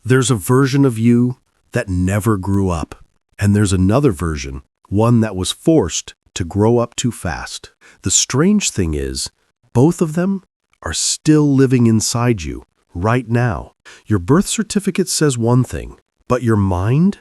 There's a version of you that never grew up, and there's another version, one that was forced to grow up too fast. The strange thing is, both of them are still living inside you right now. Your birth certificate says one thing, but your mind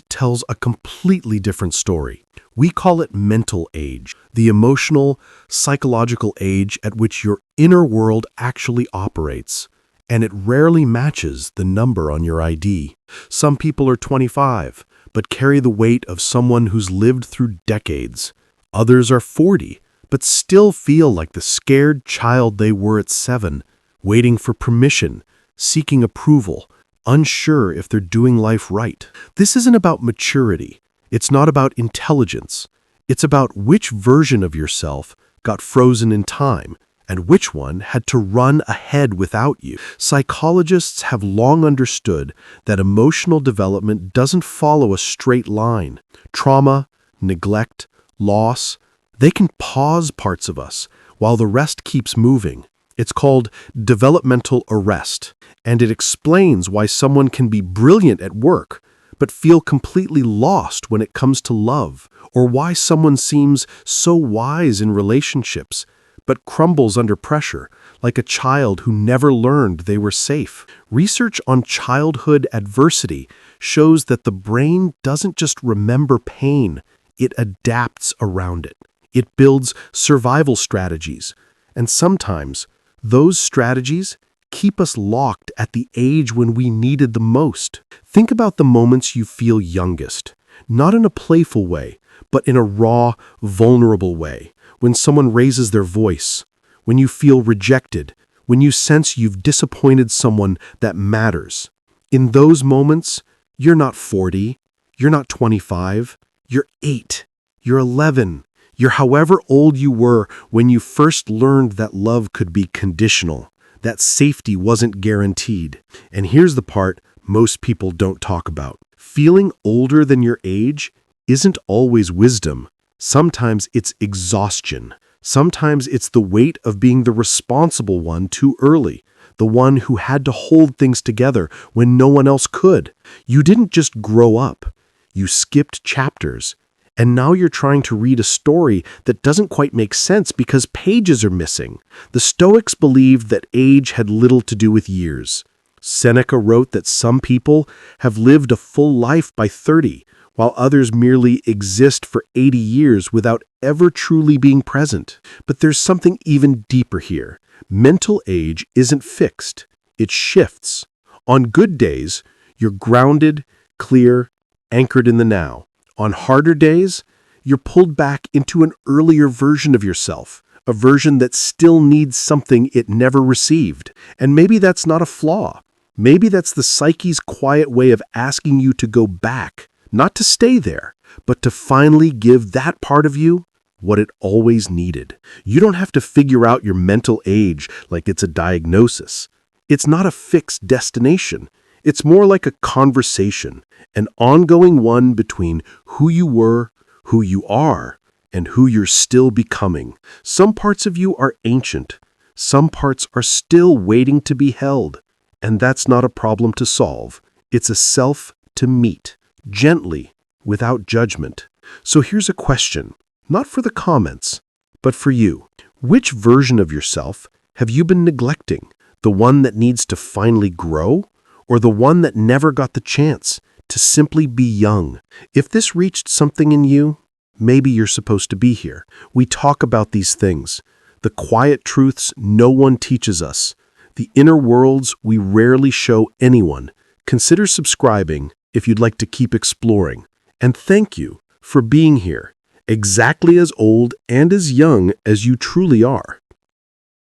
tells a completely different story. We call it mental age, the emotional, psychological age at which your inner world actually operates, and it rarely matches the number on your ID. Some people are 25, but carry the weight of someone who's lived through decades. Others are 40, but still feel like the scared child they were at 7, waiting for permission, seeking approval, unsure if they're doing life right. This isn't about maturity. It's not about intelligence. It's about which version of yourself got frozen in time and which one had to run ahead without you. Psychologists have long understood that emotional development doesn't follow a straight line. Trauma, neglect, loss, they can pause parts of us while the rest keeps moving. It's called developmental arrest, and it explains why someone can be brilliant at work but feel completely lost when it comes to love, or why someone seems so wise in relationships but crumbles under pressure, like a child who never learned they were safe. Research on childhood adversity shows that the brain doesn't just remember pain, it adapts around it. It builds survival strategies, and sometimes those strategies keep us locked at the age when we needed the most. Think about the moments you feel youngest, not in a playful way, but in a raw, vulnerable way. When someone raises their voice, when you feel rejected, when you sense you've disappointed someone that matters. In those moments, you're not 40, you're not 25, you're 8, you're 11, you're however old you were when you first learned that love could be conditional, that safety wasn't guaranteed. And here's the part most people don't talk about. Feeling older than your age isn't always wisdom. Sometimes it's exhaustion. Sometimes it's the weight of being the responsible one too early, the one who had to hold things together when no one else could. You didn't just grow up. You skipped chapters. And now you're trying to read a story that doesn't quite make sense because pages are missing. The Stoics believed that age had little to do with years. Seneca wrote that some people have lived a full life by 30, while others merely exist for 80 years without ever truly being present. But there's something even deeper here. Mental age isn't fixed. It shifts. On good days, you're grounded, clear, anchored in the now. On harder days, you're pulled back into an earlier version of yourself, a version that still needs something it never received. And maybe that's not a flaw. Maybe that's the psyche's quiet way of asking you to go back, not to stay there, but to finally give that part of you what it always needed. You don't have to figure out your mental age like it's a diagnosis. It's not a fixed destination. It's more like a conversation, an ongoing one between who you were, who you are, and who you're still becoming. Some parts of you are ancient. Some parts are still waiting to be held. And that's not a problem to solve. It's a self to meet, gently, without judgment. So here's a question, not for the comments, but for you. Which version of yourself have you been neglecting? The one that needs to finally grow? Or the one that never got the chance to simply be young? If this reached something in you, maybe you're supposed to be here. We talk about these things, the quiet truths no one teaches us, the inner worlds we rarely show anyone. Consider subscribing if you'd like to keep exploring. And thank you for being here, exactly as old and as young as you truly are.